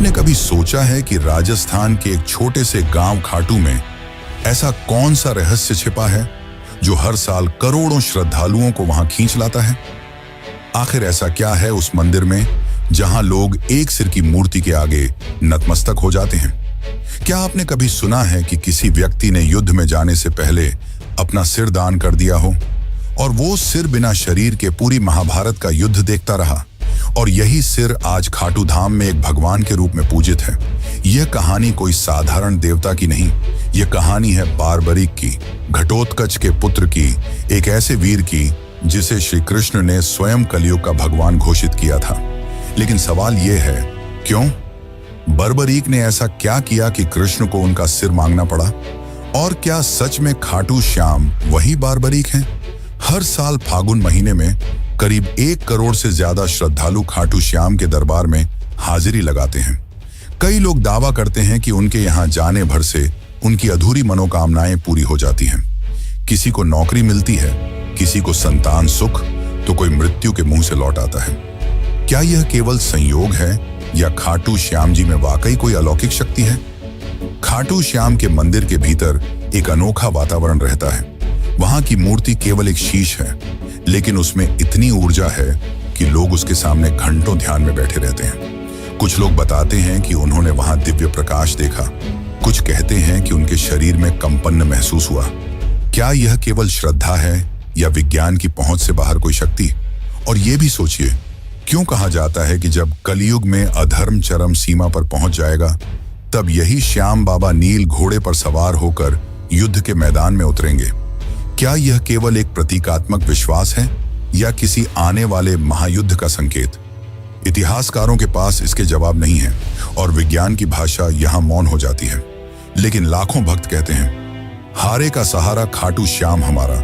आपने कभी सोचा है कि राजस्थान के एक छोटे से गांव खाटू में ऐसा कौन सा रहस्य छिपा है जो हर साल करोड़ों श्रद्धालुओं को वहां खींच लाता है? आखिर ऐसा क्या है उस मंदिर में जहां लोग एक सिर की मूर्ति के आगे नतमस्तक हो जाते हैं? क्या आपने कभी सुना है कि किसी व्यक्ति ने युद्ध में जाने से पहले अपना सिर दान कर दिया हो और वो सिर बिना शरीर के पूरी महाभारत का युद्ध देखता रहा, और यही सिर आज खाटू धाम में एक भगवान के रूप में पूजित है? यह कहानी कोई साधारण देवता की नहीं, यह कहानी है बारबरीक की, घटोत्कच के पुत्र की, एक ऐसे वीर की जिसे श्री कृष्ण ने स्वयं कलयुग का भगवान घोषित किया था। लेकिन सवाल यह है, क्यों? बर्बरीक ने ऐसा क्या किया कि कृष्ण को उनका सिर मांगना पड़ा? और क्या सच में खाटू श्याम वही बारबरीक हैं? हर साल फागुन महीने में करीब 1 करोड़ से ज्यादा श्रद्धालु खाटू श्याम के दरबार में हाजिरी लगाते हैं। कई लोग दावा करते हैं कि उनके यहाँ जाने भर से उनकी अधूरी मनोकामनाएं पूरी हो जाती हैं। किसी को नौकरी मिलती है, किसी को संतान सुख, तो कोई मृत्यु के मुंह से लौट आता है। क्या यह केवल संयोग है या खाटू श्याम जी में वाकई कोई अलौकिक शक्ति है? खाटू श्याम के मंदिर के भीतर एक अनोखा वातावरण रहता है। वहां की मूर्ति केवल एक शीश है, लेकिन उसमें इतनी ऊर्जा है कि लोग उसके सामने घंटों ध्यान में बैठे रहते हैं। कुछ लोग बताते हैं कि उन्होंने वहां दिव्य प्रकाश देखा, कुछ कहते हैं कि उनके शरीर में कंपन महसूस हुआ। क्या यह केवल श्रद्धा है या विज्ञान की पहुंच से बाहर कोई शक्ति? और यह भी सोचिए, क्यों कहा जाता है कि जब कलयुग में अधर्म चरम सीमा पर पहुंच जाएगा, तब यही श्याम बाबा नील घोड़े पर सवार होकर युद्ध के मैदान में उतरेंगे? क्या यह केवल एक प्रतीकात्मक विश्वास है या किसी आने वाले महायुद्ध का संकेत? इतिहासकारों के पास इसके जवाब नहीं है और विज्ञान की भाषा यहां मौन हो जाती है। लेकिन लाखों भक्त कहते हैं, हारे का सहारा खाटू श्याम हमारा।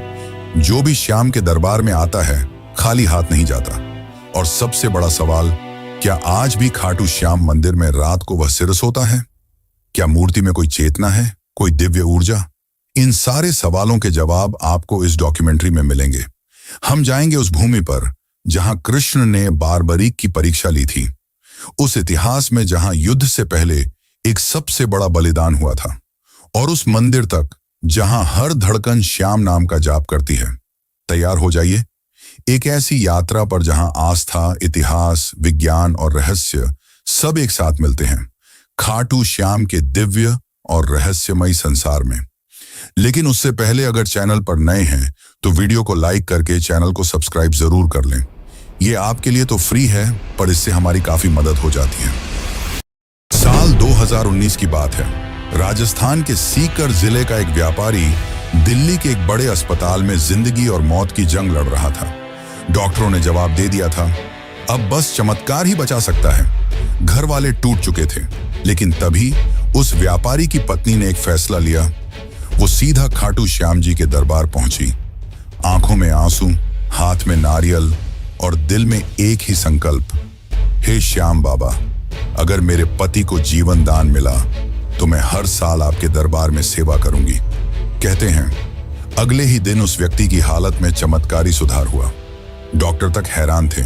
जो भी श्याम के दरबार में आता है खाली हाथ नहीं जाता। और सबसे बड़ा सवाल, क्या आज भी खाटू श्याम मंदिर में रात को वह सिर सोता है? क्या मूर्ति में कोई चेतना है, कोई दिव्य ऊर्जा? इन सारे सवालों के जवाब आपको इस डॉक्यूमेंट्री में मिलेंगे। हम जाएंगे उस भूमि पर जहां कृष्ण ने बारबरीक की परीक्षा ली थी, उस इतिहास में जहां युद्ध से पहले एक सबसे बड़ा बलिदान हुआ था, और उस मंदिर तक जहां हर धड़कन श्याम नाम का जाप करती है। तैयार हो जाइए एक ऐसी यात्रा पर जहां आस्था, इतिहास, विज्ञान और रहस्य सब एक साथ मिलते हैं, खाटू श्याम के दिव्य और रहस्यमयी संसार में। लेकिन उससे पहले अगर चैनल पर नए हैं तो वीडियो को लाइक करके चैनल को सब्सक्राइब जरूर कर लें। ये आपके लिए तो फ्री है, पर इससे हमारी काफी मदद हो जाती है। साल 2019 की बात है। राजस्थान के सीकर जिले का एक व्यापारी दिल्ली के एक बड़े अस्पताल में जिंदगी और मौत की जंग लड़ रहा था। डॉक्टरों ने जवाब दे दिया था, अब बस चमत्कार ही बचा सकता है। घर वाले टूट चुके थे, लेकिन तभी उस व्यापारी की पत्नी ने एक फैसला लिया। वो सीधा खाटू श्याम जी के दरबार पहुंची। आंखों में आंसू, हाथ में नारियल और दिल में एक ही संकल्प, हे श्याम बाबा, अगर मेरे पति को जीवन दान मिला तो मैं हर साल आपके दरबार में सेवा करूंगी। कहते हैं अगले ही दिन उस व्यक्ति की हालत में चमत्कारी सुधार हुआ। डॉक्टर तक हैरान थे,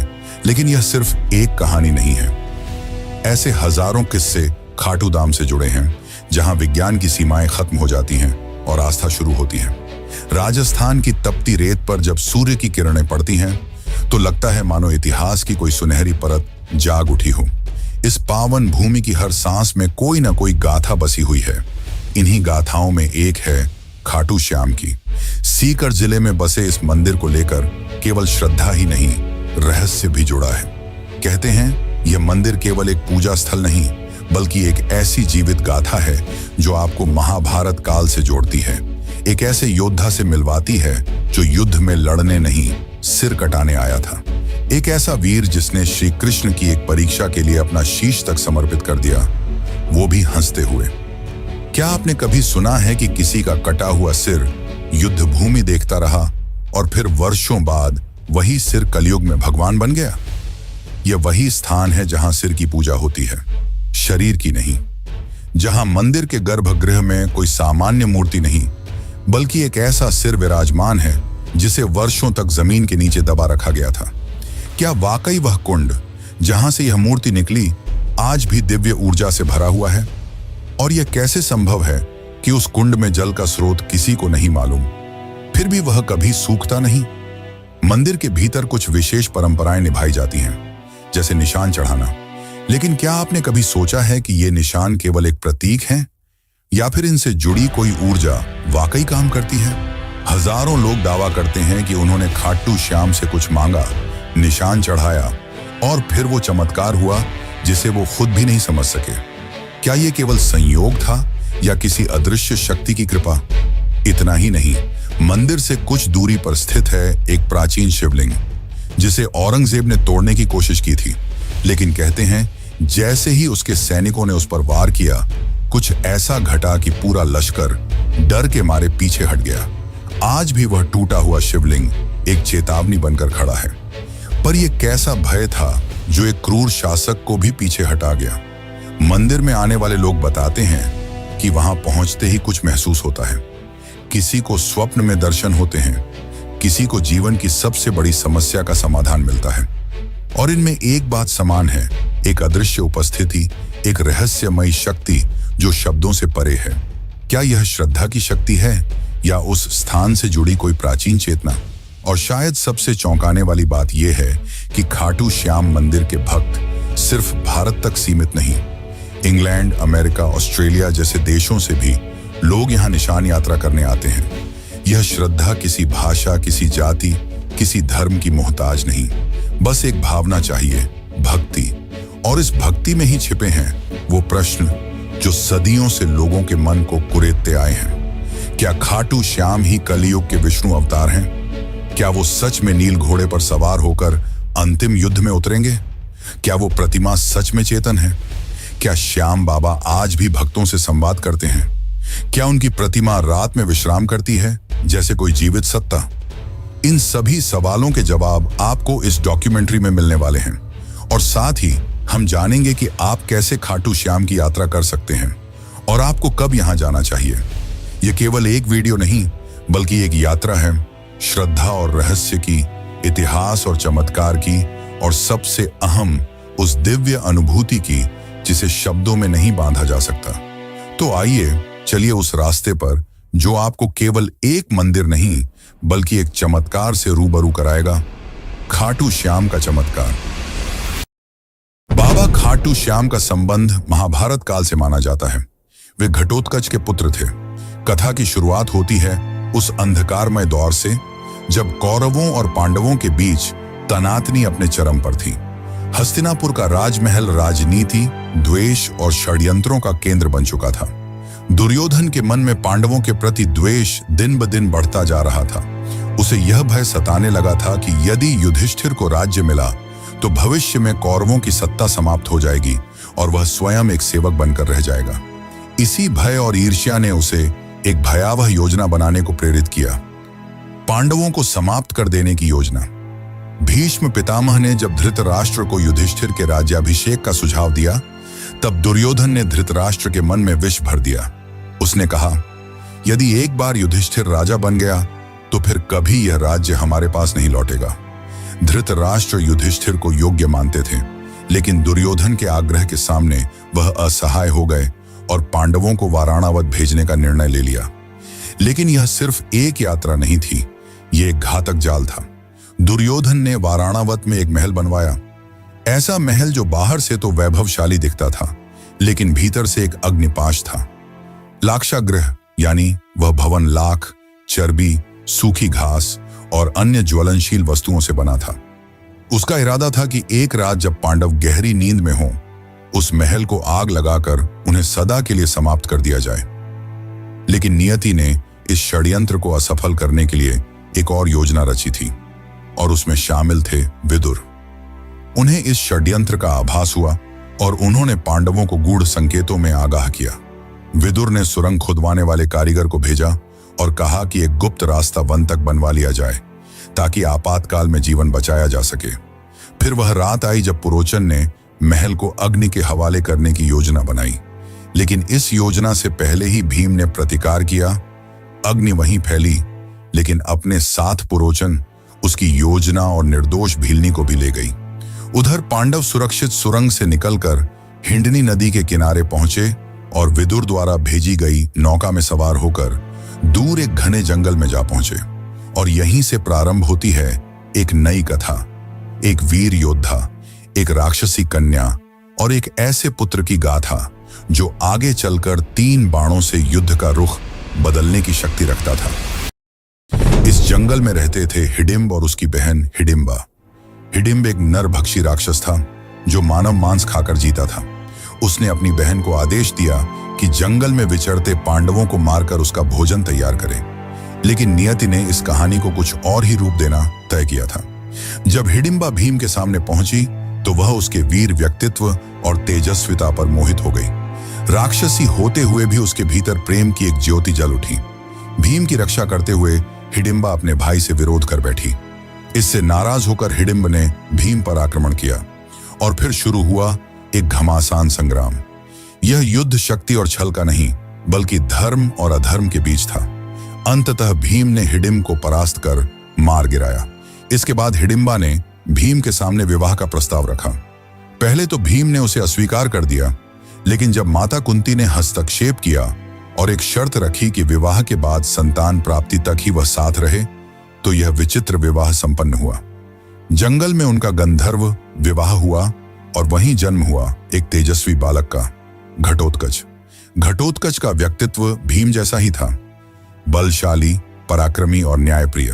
लेकिन यह सिर्फ एक कहानी नहीं है। ऐसे हजारों किस्से खाटू धाम से जुड़े हैं, जहां विज्ञान की सीमाएं खत्म हो जाती हैं और आस्था शुरू होती है। राजस्थान की तपती रेत पर जब सूर्य की किरणें पड़ती हैं तो लगता है मानो इतिहास की कोई सुनहरी परत जाग उठी हो। इस पावन भूमि की हर सांस में कोई ना कोई गाथा बसी हुई है। इन्हीं गाथाओं में एक है खाटू श्याम की। सीकर जिले में बसे इस मंदिर को लेकर केवल श्रद्धा ही नहीं, रहस्य भी जुड़ा है। कहते हैं यह मंदिर केवल एक पूजा स्थल नहीं, बल्कि एक ऐसी जीवित गाथा है जो आपको महाभारत काल से जोड़ती है। एक ऐसे योद्धा से मिलवाती है जो युद्ध में लड़ने नहीं, सिर कटाने आया था। एक ऐसा वीर जिसने श्री कृष्ण की एक परीक्षा के लिए अपना शीश तक समर्पित कर दिया, वो भी हंसते हुए। क्या आपने कभी सुना है कि किसी का कटा हुआ सिर युद्ध भूमि देखता रहा और फिर वर्षों बाद वही सिर कलयुग में भगवान बन गया? यह वही स्थान है जहां सिर की पूजा होती है, शरीर की नहीं। जहां मंदिर के गर्भगृह में कोई सामान्य मूर्ति नहीं, बल्कि एक ऐसा सिर विराजमान है जिसे वर्षों तक जमीन के नीचे दबा रखा गया था। क्या वाकई वह कुंड जहां से यह मूर्ति निकली आज भी दिव्य ऊर्जा से भरा हुआ है। और यह कैसे संभव है कि उस कुंड में जल का स्रोत किसी को नहीं मालूम, फिर भी वह कभी सूखता नहीं? मंदिर के भीतर कुछ विशेष परंपराएं निभाई जाती हैं, जैसे निशान चढ़ाना। लेकिन क्या आपने कभी सोचा है कि ये निशान केवल एक प्रतीक हैं, या फिर इनसे जुड़ी कोई ऊर्जा वाकई काम करती है? हजारों लोग दावा करते हैं कि उन्होंने खाटू श्याम से कुछ मांगा, निशान चढ़ाया, और फिर वो चमत्कार हुआ जिसे वो खुद भी नहीं समझ सके। क्या ये केवल संयोग था या किसी अदृश्य शक्ति की कृपा? इतना ही नहीं, मंदिर से कुछ दूरी पर स्थित है एक प्राचीन शिवलिंग, जिसे औरंगजेब ने तोड़ने की कोशिश की थी। लेकिन कहते हैं जैसे ही उसके सैनिकों ने उस पर वार किया, कुछ ऐसा घटा कि पूरा लश्कर डर के मारे पीछे हट गया। आज भी वह टूटा हुआ शिवलिंग एक चेतावनी बनकर खड़ा है। पर यह कैसा भय था जो एक क्रूर शासक को भी पीछे हटा गया? मंदिर में आने वाले लोग बताते हैं कि वहां पहुंचते ही कुछ महसूस होता है। किसी को स्वप्न में दर्शन होते हैं, किसी को जीवन की सबसे बड़ी समस्या का समाधान मिलता है। और इनमें एक बात समान है, एक अदृश्य उपस्थिति, एक रहस्यमयी शक्ति जो शब्दों से परे है। क्या यह श्रद्धा की शक्ति है या उस स्थान से जुड़ी कोई प्राचीन चेतना? और शायद सबसे चौंकाने वाली बात यह है कि खाटू श्याम मंदिर के भक्त सिर्फ भारत तक सीमित नहीं, इंग्लैंड, अमेरिका, ऑस्ट्रेलिया जैसे देशों से भी लोग यहाँ निशान यात्रा करने आते हैं। यह श्रद्धा किसी भाषा, किसी जाति, किसी धर्म की मोहताज नहीं, बस एक भावना चाहिए, भक्ति। और इस भक्ति में ही छिपे हैं वो प्रश्न जो सदियों से लोगों के मन को कुरेदते आए हैं। क्या खाटू श्याम ही कलयुग के विष्णु अवतार हैं? क्या वो सच में नील घोड़े पर सवार होकर अंतिम युद्ध में उतरेंगे? क्या वो प्रतिमा सच में चेतन है? क्या श्याम बाबा आज भी भक्तों से संवाद करते हैं? क्या उनकी प्रतिमा रात में विश्राम करती है जैसे कोई जीवित सत्ता? इन सभी सवालों के जवाब आपको इस डॉक्यूमेंट्री में मिलने वाले हैं। और साथ ही हम जानेंगे कि आप कैसे खाटू श्याम की यात्रा कर सकते हैं और आपको कब यहां जाना चाहिए। यह केवल एक वीडियो नहीं, बल्कि एक यात्रा है, श्रद्धा और रहस्य की, इतिहास और चमत्कार की, और सबसे अहम उस दिव्य अनुभूति की जिसे शब्दों में नहीं बांधा जा सकता। तो आइए चलिए उस रास्ते पर जो आपको केवल एक मंदिर नहीं बल्कि एक चमत्कार से रूबरू कराएगा, खाटू श्याम का चमत्कार। बाबा खाटू श्याम का संबंध महाभारत काल से माना जाता है। वे घटोत्कच के पुत्र थे। कथा की शुरुआत होती है उस अंधकारमय दौर से जब कौरवों और पांडवों के बीच तनातनी अपने चरम पर थी। हस्तिनापुर का राजमहल राजनीति, द्वेष और षड्यंत्रों का केंद्र बन चुका था। दुर्योधन के मन में पांडवों के प्रति द्वेष दिन ब दिन बढ़ता जा रहा था। उसे यह भय सताने लगा था कि यदि युधिष्ठिर को राज्य मिला तो भविष्य में कौरवों की सत्ता समाप्त हो जाएगी और वह स्वयं एक सेवक बनकर रह जाएगा। इसी भय और ईर्ष्या ने उसे एक भयावह योजना बनाने को प्रेरित किया, पांडवों को समाप्त कर देने की योजना। भीष्म पितामह ने जब धृतराष्ट्र को युधिष्ठिर के राज्याभिषेक का सुझाव दिया, तब दुर्योधन ने धृतराष्ट्र के मन में विष भर दिया। उसने कहा, यदि एक बार युधिष्ठिर राजा बन गया तो फिर कभी यह राज्य हमारे पास नहीं लौटेगा। धृतराष्ट्र युधिष्ठिर को योग्य मानते थे, लेकिन दुर्योधन के आग्रह के सामने वह असहाय हो गए और पांडवों को वाराणावत भेजने का निर्णय ले लिया। लेकिन यह सिर्फ एक यात्रा नहीं थी, यह एक घातक जाल था। दुर्योधन ने वाराणावत में एक महल बनवाया, ऐसा महल जो बाहर से तो वैभवशाली दिखता था, लेकिन भीतर से एक अग्निपाश था। लाक्षागृह यानी वह भवन लाख, चर्बी, सूखी घास और अन्य ज्वलनशील वस्तुओं से बना था। उसका इरादा था कि एक रात जब पांडव गहरी नींद में हों, उस महल को आग लगाकर उन्हें सदा के लिए समाप्त कर दिया जाए। लेकिन नियति ने इस षड्यंत्र को असफल करने के लिए एक और योजना रची थी, और उसमें शामिल थे विदुर। उन्हें इस षड्यंत्र का आभास हुआ और उन्होंने पांडवों को गूढ़ संकेतों में आगाह किया। विदुर ने सुरंग खुदवाने वाले कारीगर को भेजा और कहा कि एक गुप्त रास्ता वन तक बनवा लिया जाए ताकि आपातकाल में जीवन बचाया जा सके। फिर वह रात आई जब पुरोचन ने महल को अग्नि के हवाले करने की योजना बनाई, लेकिन इस योजना से पहले ही भीम ने प्रतिकार किया। अग्नि वहीं फैली, लेकिन अपने साथ पुरोचन उसकी योजना और निर्दोष भीलनी को भी ले गई। उधर पांडव सुरक्षित सुरंग से निकलकर हिंडनी नदी के किनारे पहुंचे और विदुर द्वारा भेजी गई नौका में सवार होकर दूर एक घने जंगल में जा पहुंचे। और यहीं से प्रारंभ होती है एक नई कथा, एक वीर योद्धा, एक राक्षसी कन्या और एक ऐसे पुत्र की गाथा जो आगे चलकर 3 बाणों से युद्ध का रुख बदलने की शक्ति रखता था। इस जंगल में रहते थे हिडिंब और उसकी बहन हिडिंबा। हिडिंब एक नरभक्षी राक्षस था जो मानव मांस खाकर जीता था। उसने अपनी बहन को आदेश दिया कि जंगल में विचरते पांडवों को मारकर उसका भोजन तैयार करे, लेकिन नियति ने इस कहानी को कुछ और ही रूप देना तय किया था। जब हिडिंबा भीम के सामने पहुंची तो वह उसके वीर व्यक्तित्व और तेजस्विता पर मोहित हो गई। राक्षसी होते हुए भी उसके भीतर प्रेम की एक ज्योति जल उठी। भीम की रक्षा करते हुए हिडिंबा अपने भाई से विरोध कर बैठी। इससे नाराज होकर हिडिंब ने भीम पर आक्रमण किया और फिर शुरू हुआ एक घमासान संग्राम। यह युद्ध शक्ति और छल का नहीं बल्कि धर्म और अधर्म के बीच था। अंततः भीम ने हिडिंब को परास्त कर मार गिराया। इसके बाद हिडिंबा ने भीम के सामने विवाह का प्रस्ताव रखा। पहले तो भीम ने उसे अस्वीकार कर दिया, लेकिन जब माता कुंती ने हस्तक्षेप किया और एक शर्त रखी कि विवाह के बाद संतान प्राप्ति तक ही वह साथ रहे, तो यह विचित्र विवाह संपन्न हुआ। जंगल में उनका गंधर्व विवाह हुआ और वहीं जन्म हुआ एक तेजस्वी बालक का, घटोत्कच। घटोत्कच का व्यक्तित्व भीम जैसा ही था, बलशाली, पराक्रमी और न्यायप्रिय।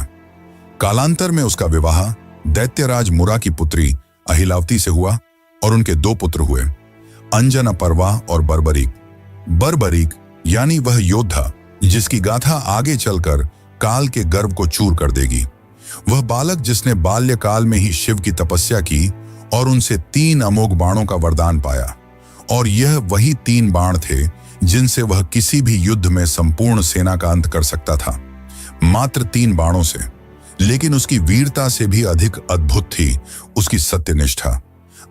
कालांतर में उसका विवाह दैत्यराज मुरा की पुत्री अहिलावती से हुआ और उनके 2 पुत्र हुए, अंजनपर्वा और बर्बरीक। बर्बरीक यानी वह योद्धा जिसकी गाथा आगे चलकर काल के गर्व को चूर कर देगी। वह बालक जिसने बाल्यकाल में ही शिव की तपस्या की और उनसे 3 अमोघ बाणों का वरदान पाया, और यह वही 3 बाण थे जिनसे वह किसी भी युद्ध में संपूर्ण सेना का अंत कर सकता था। मात्र 3 बाणों से। लेकिन उसकी वीरता से भी अधिक अद्भुत थी उसकी सत्यनिष्ठा।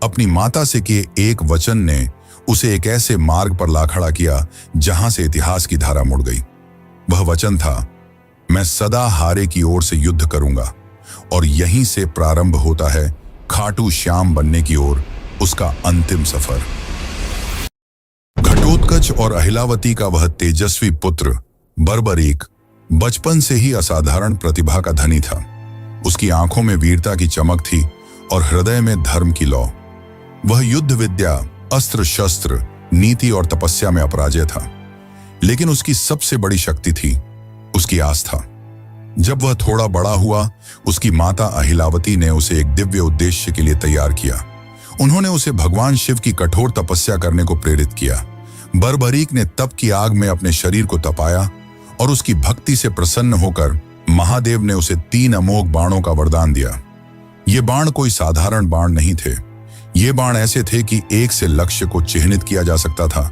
अपनी माता से किए एक वचन ने उसे एक ऐसे मार्ग पर ला खड़ा किया जहां से इतिहास की धारा मुड़ गई। वह वचन था, मैं सदा हारे की ओर से युद्ध करूंगा। और यहीं से प्रारंभ होता है खाटू श्याम बनने की ओर उसका अंतिम सफर। घटोत्कच और अहिलावती का वह तेजस्वी पुत्र बर्बरीक बचपन से ही असाधारण प्रतिभा का धनी था। उसकी आंखों में वीरता की चमक थी और हृदय में धर्म की लौ। वह युद्ध विद्या, अस्त्र शस्त्र, नीति और तपस्या में अपराजय था। लेकिन उसकी सबसे बड़ी शक्ति थी उसकी आस्था। जब वह थोड़ा बड़ा हुआ, उसकी माता अहिलावती ने उसे एक दिव्य उद्देश्य के लिए तैयार किया। उन्होंने उसे भगवान शिव की कठोर तपस्या करने को प्रेरित किया। बर्बरीक ने तप की आग में अपने शरीर को तपाया और उसकी भक्ति से प्रसन्न होकर महादेव ने उसे 3 अमोघ बाणों का वरदान दिया। ये बाण कोई साधारण बाण नहीं थे। ये बाण ऐसे थे कि एक से लक्ष्य को चिह्नित किया जा सकता था,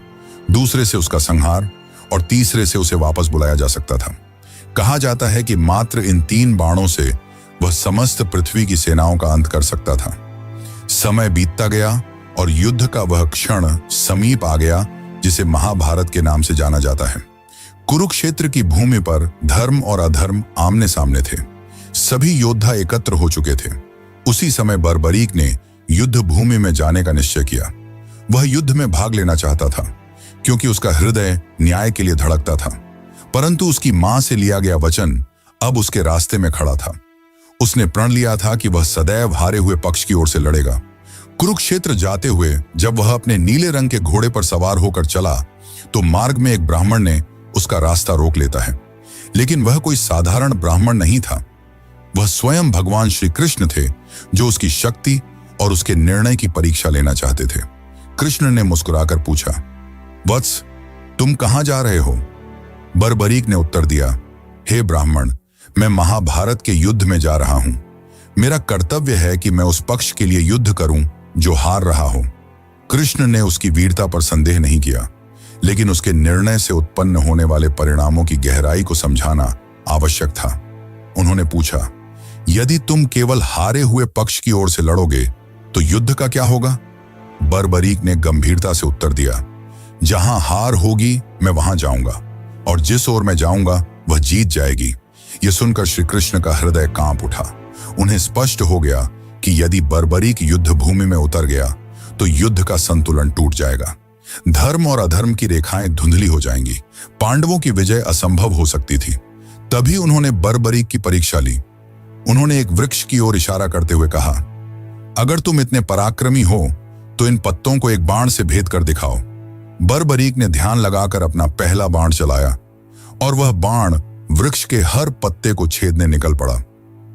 दूसरे से उसका संहार और तीसरे से उसे वापस बुलाया जा सकता था। कहा जाता है कि मात्र इन 3 बाणों से वह समस्त पृथ्वी की सेनाओं का अंत कर सकता था। समय बीतता गया और युद्ध का वह क्षण समीप आ गया जिसे महाभारत के नाम से जाना जाता है। कुरुक्षेत्र की भूमि पर धर्म और अधर्म आमने सामने थे। सभी योद्धा एकत्र हो चुके थे। उसी समय बर्बरीक ने युद्ध भूमि में जाने का निश्चय किया। वह युद्ध में भाग लेना चाहता था क्योंकि उसका हृदय न्याय के लिए धड़कता था। परंतु उसकी मां से लिया गया वचन अब उसके रास्ते में खड़ा था। उसने प्रण लिया था कि वह सदैव हारे हुए पक्ष की ओर से लड़ेगा। कुरुक्षेत्र जाते हुए जब वह अपने नीले रंग के घोड़े पर सवार होकर चला तो मार्ग में एक ब्राह्मण ने उसका रास्ता रोक लेता है। लेकिन वह कोई साधारण ब्राह्मण नहीं था। वह स्वयं भगवान श्री कृष्ण थे जो उसकी शक्ति और उसके निर्णय की परीक्षा लेना चाहते थे। कृष्ण ने मुस्कुराकर पूछा, वत्स, तुम कहां जा रहे हो? बर्बरीक ने उत्तर दिया, हे ब्राह्मण, मैं महाभारत के युद्ध में जा रहा हूं। मेरा कर्तव्य है कि मैं उस पक्ष के लिए युद्ध करूं जो हार रहा हो। कृष्ण ने उसकी वीरता पर संदेह नहीं किया, लेकिन उसके निर्णय से उत्पन्न होने वाले परिणामों की गहराई को समझाना आवश्यक था। उन्होंने पूछा, यदि तुम केवल हारे हुए पक्ष की ओर से लड़ोगे तो युद्ध का क्या होगा? बर्बरीक ने गंभीरता से उत्तर दिया, जहां हार होगी मैं वहां जाऊंगा और जिस ओर मैं जाऊंगा वह जीत जाएगी। यह सुनकर श्री कृष्ण का हृदय कांप उठा। उन्हें स्पष्ट हो गया कि यदि बर्बरीक युद्ध भूमि में उतर गया तो युद्ध का संतुलन टूट जाएगा। धर्म और अधर्म की रेखाएं धुंधली हो जाएंगी। पांडवों की विजय असंभव हो सकती थी। तभी उन्होंने बर्बरीक की परीक्षा ली। उन्होंने एक वृक्ष की ओर इशारा करते हुए कहा, अगर तुम इतने पराक्रमी हो तो इन पत्तों को एक बाण से भेद कर दिखाओ। बर्बरीक ने ध्यान लगाकर अपना पहला बाण चलाया और वह बाण वृक्ष के हर पत्ते को छेदने निकल पड़ा।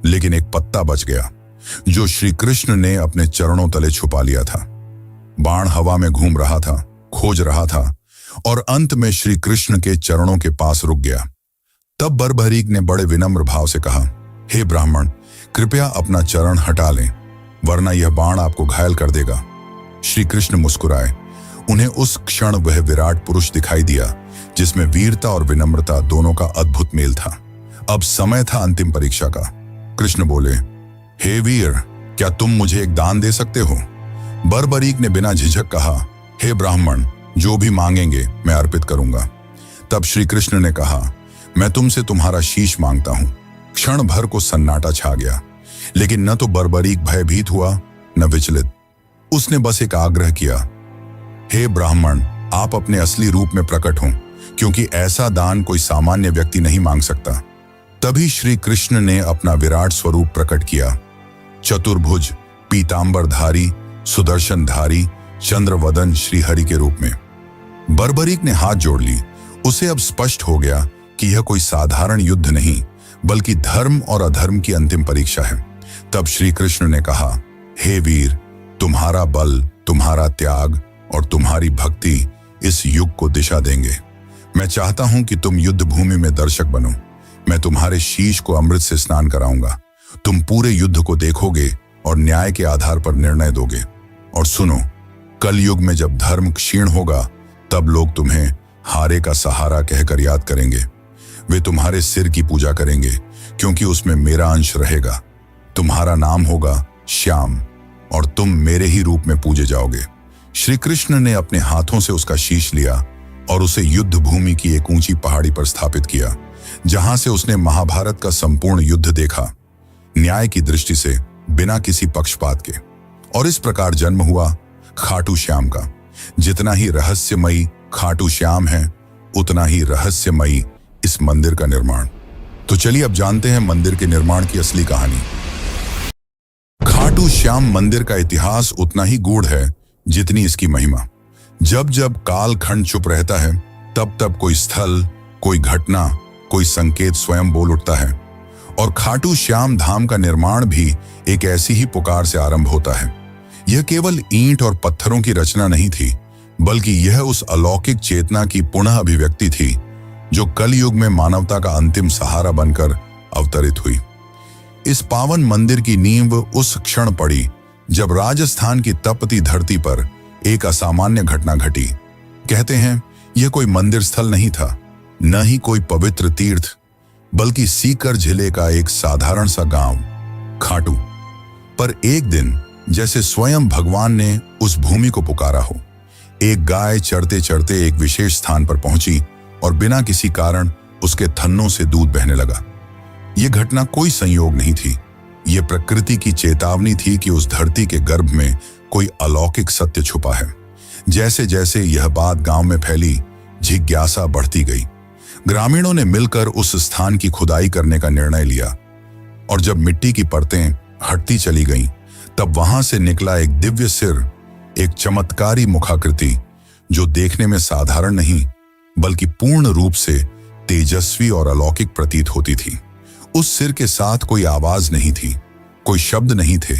लेकिन एक पत्ता बच गया जो श्री कृष्ण ने अपने चरणों तले छुपा लिया था। बाण हवा में घूम रहा था, खोज रहा था और अंत में श्री कृष्ण के चरणों के पास रुक गया। तब बर्बरीक ने बड़े विनम्र भाव से कहा, हे ब्राह्मण, कृपया अपना चरण हटा लें, वरना यह बाण आपको घायल कर देगा। श्री कृष्ण मुस्कुराए। उन्हें उस क्षण वह विराट पुरुष दिखाई दिया जिसमें वीरता और विनम्रता दोनों का अद्भुत मेल था। अब समय था अंतिम परीक्षा का। कृष्ण बोले, हे वीर, क्या तुम मुझे एक दान दे सकते हो? बर्बरीक ने बिना झिझक कहा, हे ब्राह्मण, जो भी मांगेंगे मैं अर्पित करूंगा। तब श्री कृष्ण ने कहा, मैं तुमसे तुम्हारा शीश मांगता हूं। क्षण भर को सन्नाटा छा गया, लेकिन न तो बर्बरीक भयभीत हुआ न विचलित। उसने बस एक आग्रह किया, हे ब्राह्मण, आप अपने असली रूप में प्रकट हों, क्योंकि ऐसा दान कोई सामान्य व्यक्ति नहीं मांग सकता। तभी श्री कृष्ण ने अपना विराट स्वरूप प्रकट किया। चतुर्भुज, पीतांबरधारी, सुदर्शनधारी, चंद्रवदन श्रीहरि के रूप में। बर्बरीक ने हाथ जोड़ ली। उसे अब स्पष्ट हो गया कि यह कोई साधारण युद्ध नहीं, बल्कि धर्म और अधर्म की अंतिम परीक्षा है। तब श्री कृष्ण ने कहा, हे वीर, तुम्हारा बल, तुम्हारा त्याग और तुम्हारी भक्ति इस युग को दिशा देंगे। मैं चाहता हूं कि तुम युद्ध भूमि में दर्शक बनो। मैं तुम्हारे शीश को अमृत से स्नान कराऊंगा। तुम पूरे युद्ध को देखोगे और न्याय के आधार पर निर्णय दोगे। और सुनो, कल युग में जब धर्म क्षीण होगा, तब लोग तुम्हें हारे का सहारा कहकर याद करेंगे। वे तुम्हारे सिर की पूजा करेंगे, क्योंकि उसमें मेरा अंश रहेगा। तुम्हारा नाम होगा श्याम और तुम मेरे ही रूप में पूजे जाओगे। श्री कृष्ण ने अपने हाथों से उसका शीश लिया और उसे युद्ध भूमि की एक ऊंची पहाड़ी पर स्थापित किया, जहां से उसने महाभारत का संपूर्ण युद्ध देखा, न्याय की दृष्टि से, बिना किसी पक्षपात के। और इस प्रकार जन्म हुआ खाटू श्याम का। जितना ही रहस्यमयी खाटू श्याम है, उतना ही रहस्यमयी इस मंदिर का निर्माण। तो चलिए अब जानते हैं मंदिर के निर्माण की असली कहानी। खाटू श्याम मंदिर का इतिहास उतना ही गूढ़ है जितनी इसकी महिमा। जब जब कालखंड चुप रहता है, तब तब कोई स्थल, कोई घटना, कोई संकेत स्वयं बोल उठता है। और खाटू श्याम धाम का निर्माण भी एक ऐसी ही पुकार से आरंभ होता है। यह केवल ईंट और पत्थरों की रचना नहीं थी, बल्कि यह उस अलौकिक चेतना की पुनः अभिव्यक्ति थी जो कलयुग में मानवता का अंतिम सहारा बनकर अवतरित हुई। इस पावन मंदिर की नींव उस क्षण पड़ी जब राजस्थान की तपती धरती पर एक असामान्य घटना घटी। कहते हैं यह कोई मंदिर स्थल नहीं था, न ही कोई पवित्र तीर्थ, बल्कि सीकर जिले का एक साधारण सा गांव खाटू। पर एक दिन जैसे स्वयं भगवान ने उस भूमि को पुकारा हो, एक गाय चढ़ते चढ़ते एक विशेष स्थान पर पहुंची और बिना किसी कारण उसके थन्नों से दूध बहने लगा। यह घटना कोई संयोग नहीं थी, यह प्रकृति की चेतावनी थी कि उस धरती के गर्भ में कोई अलौकिक सत्य छुपा है। जैसे जैसे यह बात गांव में फैली, जिज्ञासा बढ़ती गई। ग्रामीणों ने मिलकर उस स्थान की खुदाई करने का निर्णय लिया और जब मिट्टी की परतें हटती चली गईं, तब वहां से निकला एक दिव्य सिर, एक चमत्कारी मुखाकृति जो देखने में साधारण नहीं बल्कि पूर्ण रूप से तेजस्वी और अलौकिक प्रतीत होती थी। उस सिर के साथ कोई आवाज नहीं थी, कोई शब्द नहीं थे,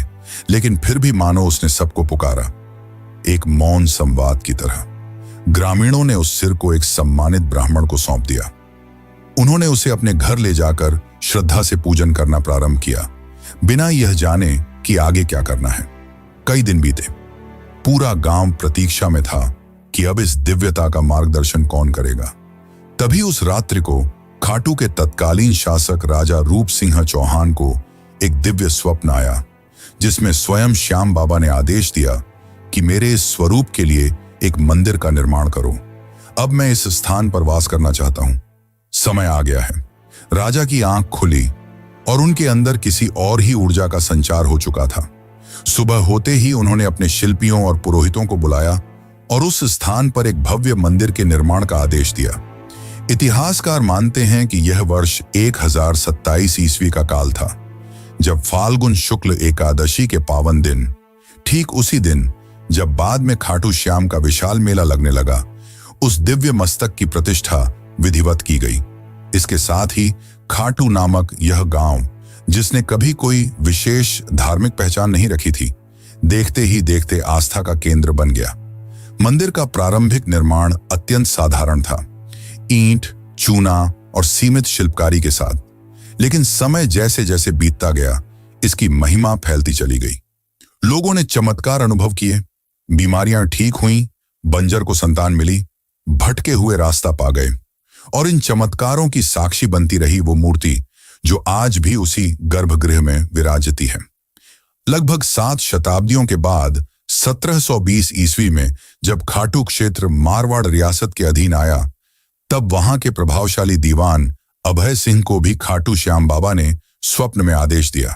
लेकिन फिर भी मानो उसने सबको पुकारा, एक मौन संवाद की तरह। ग्रामीणों ने उस सिर को एक सम्मानित ब्राह्मण को सौंप दिया। उन्होंने उसे अपने घर ले जाकर श्रद्धा से पूजन करना प्रारंभ किया, बिना यह जाने कि आगे क्या करना है। कई दिन बीते। पूरा गांव प्रतीक्षा में था कि अब इस दिव्यता का मार्गदर्शन कौन करेगा। तभी उस रात्रि को खाटू के तत्कालीन शासक राजा रूप सिंह चौहान को एक दिव्य स्वप्न आया, जिसमें स्वयं श्याम बाबा ने आदेश दिया कि मेरे इस स्वरूप के लिए एक मंदिर का निर्माण करो। अब मैं इस स्थान पर वास करना चाहता हूं। समय आ गया है। राजा की आंख खुली और उनके अंदर किसी और ही ऊर्जा का संचार हो चुका था। सुबह होते ही उन्होंने अपने शिल्पियों और पुरोहितों को बुलाया और उस स्थान पर एक भव्य मंदिर के निर्माण का आदेश दिया। इतिहासकार मानते हैं कि यह वर्ष 1027 ईस्वी का काल था, जब फाल्गुन शुक्ल एकादशी के पावन दिन, ठीक उसी दिन जब बाद में खाटू श्याम का विशाल मेला लगने लगा, उस दिव्य मस्तक की प्रतिष्ठा विधिवत की गई। इसके साथ ही खाटू नामक यह गांव, जिसने कभी कोई विशेष धार्मिक पहचान नहीं रखी थी, देखते ही देखते आस्था का केंद्र बन गया। मंदिर का प्रारंभिक निर्माण अत्यंत साधारण था, ईंट, चूना और सीमित शिल्पकारी के साथ, लेकिन समय जैसे जैसे बीतता गया, इसकी महिमा फैलती चली गई। लोगों ने चमत्कार अनुभव किए, बीमारियां ठीक हुईं, बंजर को संतान मिली, भटके हुए रास्ता पा गए, और इन चमत्कारों की साक्षी बनती रही वो मूर्ति जो आज भी उसी गर्भगृह में विराजती है। लगभग 7 शताब्दियों के बाद 1720 ईस्वी में जब खाटू क्षेत्र मारवाड़ रियासत के अधीन आया, तब वहां के प्रभावशाली दीवान अभय सिंह को भी खाटू श्याम बाबा ने स्वप्न में आदेश दिया।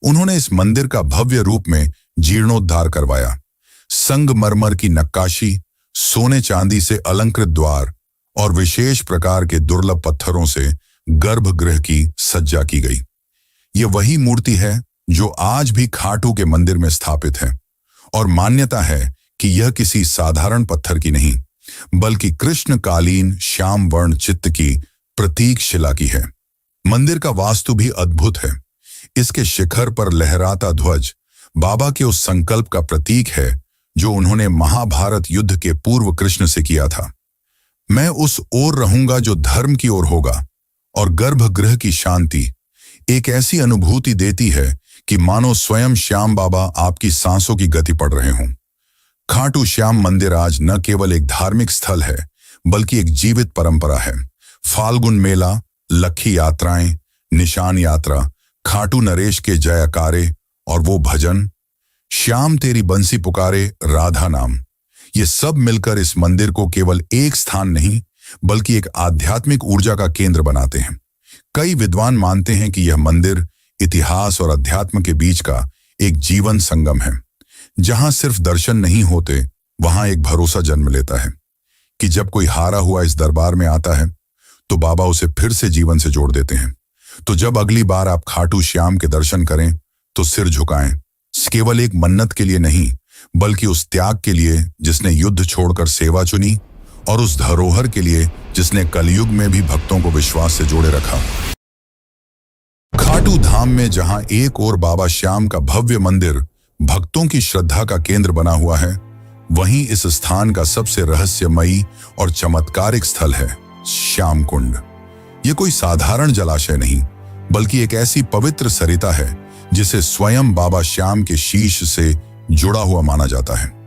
उन्होंने इस मंदिर का भव्य रूप में जीर्णोद्धार करवाया। संगमरमर की नक्काशी, सोने चांदी से अलंकृत द्वार और विशेष प्रकार के दुर्लभ पत्थरों से गर्भगृह की सज्जा की गई। यह वही मूर्ति है जो आज भी खाटू के मंदिर में स्थापित है, और मान्यता है कि यह किसी साधारण पत्थर की नहीं, बल्कि कृष्णकालीन श्याम वर्ण चित्त की प्रतीक शिला की है। मंदिर का वास्तु भी अद्भुत है। इसके शिखर पर लहराता ध्वज बाबा के उस संकल्प का प्रतीक है जो उन्होंने महाभारत युद्ध के पूर्व कृष्ण से किया था। मैं उस ओर रहूंगा जो धर्म की ओर होगा। और गर्भगृह की शांति एक ऐसी अनुभूति देती है कि मानो स्वयं श्याम बाबा आपकी सांसों की गति पढ़ रहे हों। खाटू श्याम मंदिर आज न केवल एक धार्मिक स्थल है, बल्कि एक जीवित परंपरा है। फाल्गुन मेला, लक्खी यात्राएं, निशान यात्रा, खाटू नरेश के जयकारे और वो भजन, श्याम तेरी बंसी पुकारे राधा नाम, ये सब मिलकर इस मंदिर को केवल एक स्थान नहीं, बल्कि एक आध्यात्मिक ऊर्जा का केंद्र बनाते हैं। कई विद्वान मानते हैं कि यह मंदिर इतिहास और अध्यात्म के बीच का एक जीवन संगम है। जहां सिर्फ दर्शन नहीं होते, वहां एक भरोसा जन्म लेता है कि जब कोई हारा हुआ इस दरबार में आता है, तो बाबा उसे फिर से जीवन से जोड़ देते हैं। तो जब अगली बार आप खाटू श्याम के दर्शन करें, तो सिर झुकाएं, केवल एक मन्नत के लिए नहीं, बल्कि उस त्याग के लिए जिसने युद्ध छोड़कर सेवा चुनी, और उस धरोहर के लिए जिसने कलयुग में भी भक्तों को विश्वास से जोड़े रखा। खाटू धाम में जहां एक ओर बाबा श्याम का भव्य मंदिर भक्तों की श्रद्धा का केंद्र बना हुआ है, वहीं इस स्थान का सबसे रहस्यमयी और चमत्कारिक स्थल है श्याम कुंड। यह कोई साधारण जलाशय नहीं, बल्कि एक ऐसी पवित्र सरिता है जिसे स्वयं बाबा श्याम के शीश से जुड़ा हुआ माना जाता है।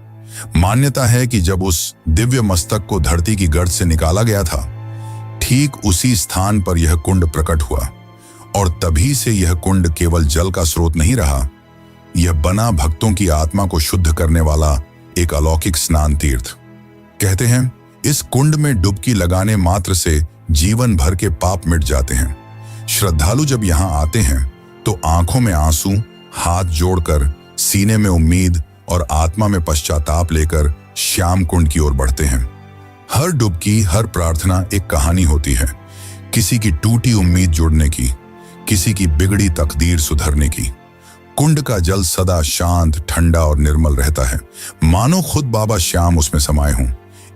मान्यता है कि जब उस दिव्य मस्तक को धरती की गर्त से निकाला गया था, ठीक उसी स्थान पर यह कुंड प्रकट हुआ, और तभी से यह कुंड केवल जल का स्रोत नहीं रहा, यह बना भक्तों की आत्मा को शुद्ध करने वाला एक अलौकिक स्नान तीर्थ। कहते हैं इस कुंड में डुबकी लगाने मात्र से जीवन भर के पाप मिट जाते हैं। श्रद्धालु जब यहाँ आते हैं तो आंखों में आंसू, हाथ जोड़कर सीने में उम्मीद और आत्मा में पश्चाताप लेकर श्याम कुंड की ओर बढ़ते हैं। हर डुबकी, हर प्रार्थना एक कहानी होती है, किसी की टूटी उम्मीद जुड़ने की, किसी की बिगड़ी तकदीर सुधरने की। कुंड का जल सदा शांत, ठंडा और निर्मल रहता है, मानो खुद बाबा श्याम उसमें समाये हों।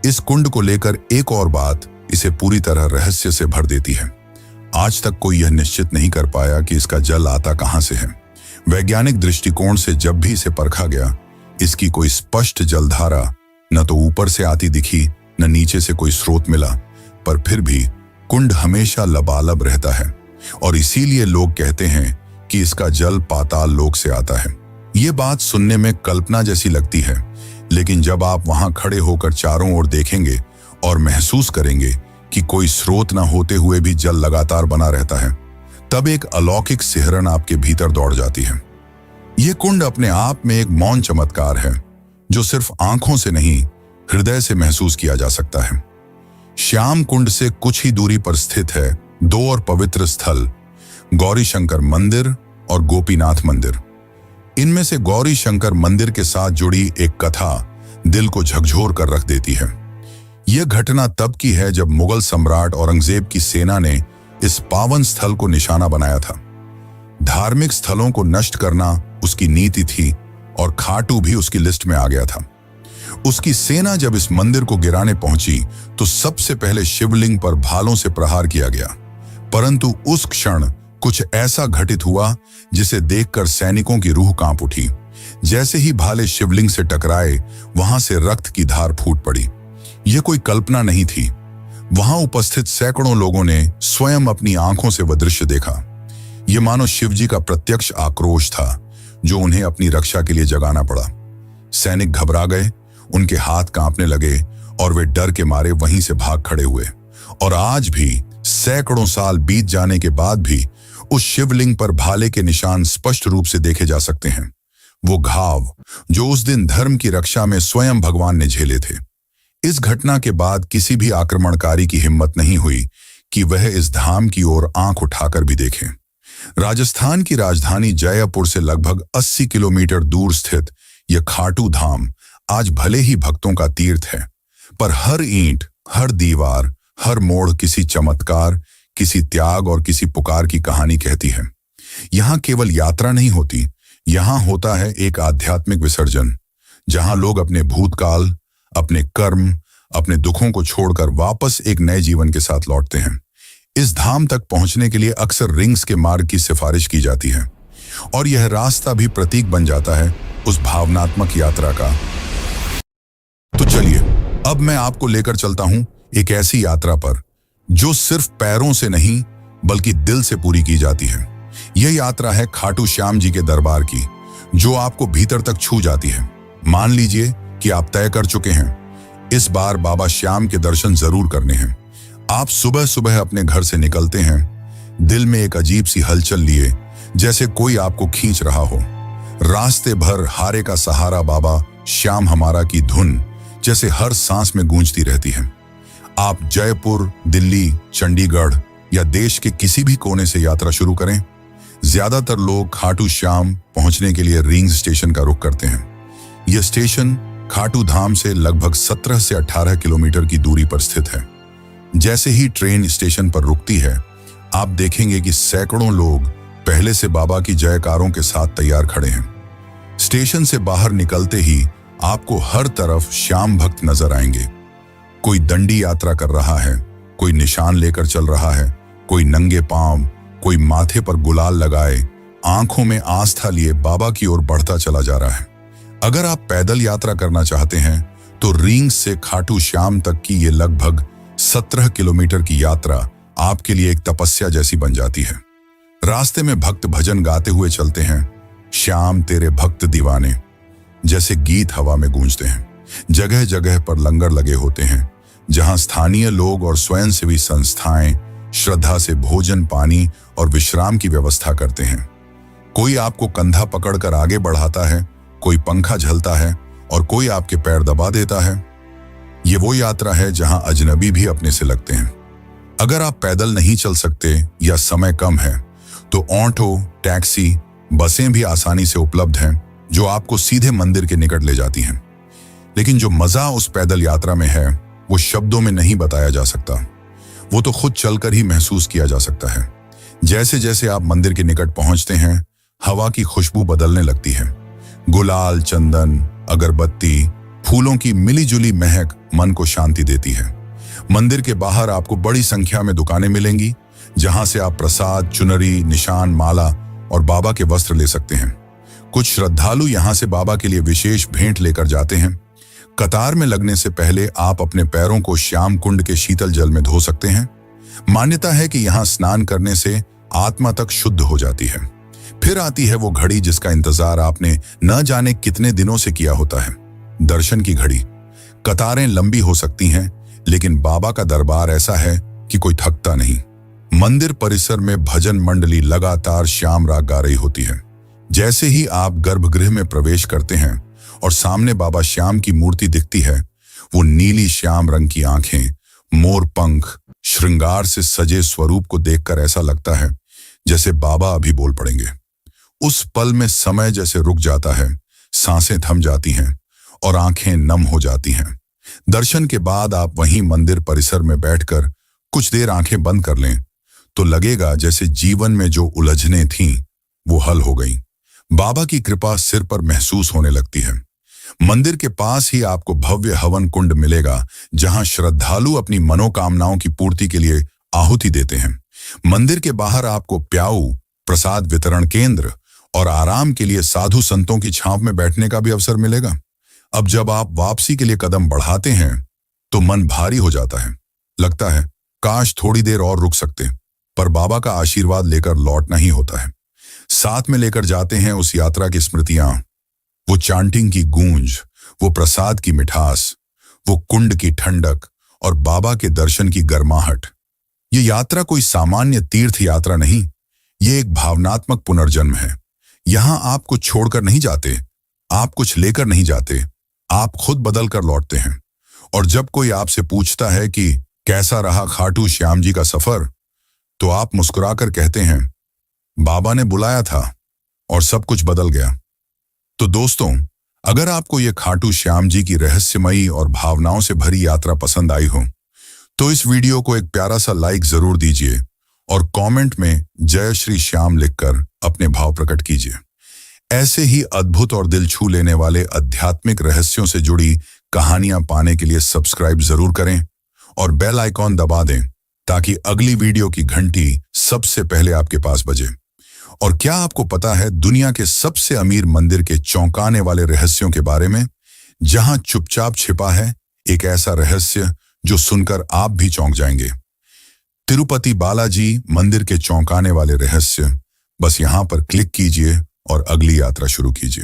इस कुंड को लेकर एक और बात इसे पूरी तरह रहस्य से भर देती है। आज तक कोई यह निश्चित नहीं कर पाया कि इसका जल आता कहां से है। वैज्ञानिक दृष्टिकोण से जब भी इसे परखा गया, इसकी कोई स्पष्ट जलधारा न तो ऊपर से आती दिखी, न नीचे से कोई स्रोत मिला, पर फिर भी कुंड हमेशा लबालब रहता है, और इसीलिए लोग कहते हैं कि इसका जल पाताल लोक से आता है। ये बात सुनने में कल्पना जैसी लगती है, लेकिन जब आप वहां खड़े होकर चारों ओर देखेंगे और महसूस करेंगे कि कोई स्रोत न होते हुए भी जल लगातार बना रहता है, तब एक अलौकिक सिहरन आपके भीतर दौड़ जाती है। यह कुंड अपने आप में एक मौन चमत्कार है, जो सिर्फ आंखों से नहीं, हृदय से महसूस किया जा सकता है। श्याम कुंड से कुछ ही दूरी पर स्थित है दो और पवित्र स्थल, गौरी शंकर मंदिर और गोपीनाथ मंदिर। इनमें से गौरी शंकर मंदिर के साथ जुड़ी एक कथा दिल को झकझोर कर रख देती है। यह घटना तब की है जब मुगल सम्राट औरंगजेब की सेना ने इस पावन स्थल को निशाना बनाया था। धार्मिक स्थलों को नष्ट करना उसकी नीति थी और खाटू भी उसकी लिस्ट में आ गया था। उसकी सेना जब इस मंदिर को गिराने पहुंची तो सबसे पहले शिवलिंग पर भालों से प्रहार किया गया, परंतु उस क्षण कुछ ऐसा घटित हुआ जिसे देखकर सैनिकों की रूह कांप उठी। जैसे ही भाले शिवलिंग से टकराए, वहां से रक्त की धार फूट पड़ी। यह कोई कल्पना नहीं थी। वहां उपस्थित सैकड़ों लोगों ने स्वयं अपनी आंखों से वह दृश्य देखा। यह मानो शिवजी का प्रत्यक्ष आक्रोश था जो उन्हें अपनी रक्षा के लिए जगाना पड़ा। सैनिक घबरा गए, उनके हाथ कांपने लगे और वे डर के मारे वहीं से भाग खड़े हुए। और आज भी सैकड़ों साल बीत जाने के बाद भी उस शिवलिंग पर भाले के निशान स्पष्ट रूप से देखे जा सकते हैं। वो घाव जो उस दिन धर्म की रक्षा में स्वयं भगवान ने झेले थे। इस घटना के बाद किसी भी आक्रमणकारी की हिम्मत नहीं हुई कि वह इस धाम की ओर आंख उठाकर भी देखे। राजस्थान की राजधानी जयपुर से लगभग 80 किलोमीटर दूर स्थित यह खाटू धाम आज भले ही भक्तों का तीर्थ है, पर हर ईंट, हर दीवार, हर मोड़ किसी चमत्कार, किसी त्याग और किसी पुकार की कहानी कहती है। यहाँ केवल यात्रा नहीं होती, यहाँ होता है एक आध्यात्मिक विसर्जन, जहाँ लोग अपने भूतकाल, अपने कर्म, अपने दुखों को छोड़कर वापस एक नए जीवन के साथ लौटते हैं। इस धाम तक पहुंचने के लिए अक्सर रिंग्स के मार्ग की सिफारिश की जाती है और यह रास्ता भी प्रतीक बन जाता है उस भावनात्मक यात्रा का। तो चलिए अब मैं आपको लेकर चलता हूं एक ऐसी यात्रा पर जो सिर्फ पैरों से नहीं बल्कि दिल से पूरी की जाती है। यह यात्रा है खाटू श्याम जी के दरबार की, जो आपको भीतर तक छू जाती है। मान लीजिए कि आप तय कर चुके हैं, इस बार बाबा श्याम के दर्शन जरूर करने हैं। आप सुबह सुबह अपने घर से निकलते हैं, दिल में एक अजीब सी हलचल लिए, जैसे कोई आपको खींच रहा हो। रास्ते भर हारे का सहारा बाबा श्याम हमारा की धुन जैसे हर सांस में गूंजती रहती है। आप जयपुर, दिल्ली, चंडीगढ़ या देश के किसी भी कोने से यात्रा शुरू करें, ज्यादातर लोग खाटू श्याम पहुंचने के लिए रींग स्टेशन का रुख करते हैं। यह स्टेशन खाटू धाम से लगभग 17 से 18 किलोमीटर की दूरी पर स्थित है। जैसे ही ट्रेन स्टेशन पर रुकती है, आप देखेंगे कि सैकड़ों लोग पहले से बाबा की जयकारों के साथ तैयार खड़े हैं। स्टेशन से बाहर निकलते ही आपको हर तरफ श्याम भक्त नजर आएंगे। कोई दंडी यात्रा कर रहा है, कोई निशान लेकर चल रहा है, कोई नंगे पांव, कोई माथे पर गुलाल लगाए, आंखों में आस्था लिए बाबा की ओर बढ़ता चला जा रहा है। अगर आप पैदल यात्रा करना चाहते हैं तो रींग से खाटू श्याम तक की ये लगभग 17 किलोमीटर की यात्रा आपके लिए एक तपस्या जैसी बन जाती है। रास्ते में भक्त भजन गाते हुए चलते हैं, श्याम तेरे भक्त दीवाने जैसे गीत हवा में गूंजते हैं। जगह जगह पर लंगर लगे होते हैं, जहां स्थानीय लोग और स्वयंसेवी संस्थाएं श्रद्धा से भोजन, पानी और विश्राम की व्यवस्था करते हैं। कोई आपको कंधा पकड़कर आगे बढ़ाता है, कोई पंखा झलता है और कोई आपके पैर दबा देता है। ये वो यात्रा है जहां अजनबी भी अपने से लगते हैं। अगर आप पैदल नहीं चल सकते या समय कम है तो ऑटो, टैक्सी, बसें भी आसानी से उपलब्ध हैं, जो आपको सीधे मंदिर के निकट ले जाती हैं। लेकिन जो मजा उस पैदल यात्रा में है वो शब्दों में नहीं बताया जा सकता। वो तो खुद चलकर ही महसूस किया जा सकता है। जैसे जैसे आप मंदिर के निकट पहुंचते हैं, हवा की खुशबू बदलने लगती है। गुलाल, चंदन, अगरबत्ती, फूलों की मिलीजुली महक मन को शांति देती है। मंदिर के बाहर आपको बड़ी संख्या में दुकानें मिलेंगी, जहां से आप प्रसाद, चुनरी, निशान, माला और बाबा के वस्त्र ले सकते हैं। कुछ श्रद्धालु यहां से बाबा के लिए विशेष भेंट लेकर जाते हैं। कतार में लगने से पहले आप अपने पैरों को श्याम कुंड के शीतल जल में धो सकते हैं। मान्यता है कि यहां स्नान करने से आत्मा तक शुद्ध हो जाती है। फिर आती है वो घड़ी जिसका इंतजार आपने न जाने कितने दिनों से किया होता है, दर्शन की घड़ी। कतारें लंबी हो सकती हैं, लेकिन बाबा का दरबार ऐसा है कि कोई थकता नहीं। मंदिर परिसर में भजन मंडली लगातार श्याम राग गा रही होती है। जैसे ही आप गर्भगृह में प्रवेश करते हैं और सामने बाबा श्याम की मूर्ति दिखती है, वो नीली श्याम रंग की आंखें, मोर पंख, श्रृंगार से सजे स्वरूप को देखकर ऐसा लगता है जैसे बाबा अभी बोल पड़ेंगे। उस पल में समय जैसे रुक जाता है, सांसें थम जाती हैं और आंखें नम हो जाती हैं। दर्शन के बाद आप वहीं मंदिर परिसर में बैठकर कुछ देर आंखें बंद कर लें तो लगेगा जैसे जीवन में जो उलझनें थीं वो हल हो गईं। बाबा की कृपा सिर पर महसूस होने लगती है। मंदिर के पास ही आपको भव्य हवन कुंड मिलेगा, जहां श्रद्धालु अपनी मनोकामनाओं की पूर्ति के लिए आहुति देते हैं। मंदिर के बाहर आपको प्याऊ, प्रसाद वितरण केंद्र और आराम के लिए साधु संतों की छांव में बैठने का भी अवसर मिलेगा। अब जब आप वापसी के लिए कदम बढ़ाते हैं तो मन भारी हो जाता है। लगता है काश थोड़ी देर और रुक सकते, पर बाबा का आशीर्वाद लेकर लौटना ही होता है। साथ में लेकर जाते हैं उस यात्रा की स्मृतियां, वो चांटिंग की गूंज, वो प्रसाद की मिठास, वो कुंड की ठंडक और बाबा के दर्शन की गर्माहट। ये यात्रा कोई सामान्य तीर्थ यात्रा नहीं, ये एक भावनात्मक पुनर्जन्म है। यहां आप कुछ छोड़कर नहीं जाते, आप कुछ लेकर नहीं जाते, आप खुद बदल कर लौटते हैं। और जब कोई आपसे पूछता है कि कैसा रहा खाटू श्याम जी का सफर, तो आप मुस्कुराकर कहते हैं, बाबा ने बुलाया था और सब कुछ बदल गया। तो दोस्तों, अगर आपको ये खाटू श्याम जी की रहस्यमयी और भावनाओं से भरी यात्रा पसंद आई हो, तो इस वीडियो को एक प्यारा सा लाइक जरूर दीजिए और कमेंट में जय श्री श्याम लिखकर अपने भाव प्रकट कीजिए। ऐसे ही अद्भुत और दिल छू लेने वाले आध्यात्मिक रहस्यों से जुड़ी कहानियां पाने के लिए सब्सक्राइब जरूर करें और बेल आइकॉन दबा दें, ताकि अगली वीडियो की घंटी सबसे पहले आपके पास बजे। और क्या आपको पता है दुनिया के सबसे अमीर मंदिर के चौंकाने वाले रहस्यों के बारे में, जहां चुपचाप छिपा है एक ऐसा रहस्य जो सुनकर आप भी चौंक जाएंगे। तिरुपति बालाजी मंदिर के चौंकाने वाले रहस्य, बस यहां पर क्लिक कीजिए और अगली यात्रा शुरू कीजिए।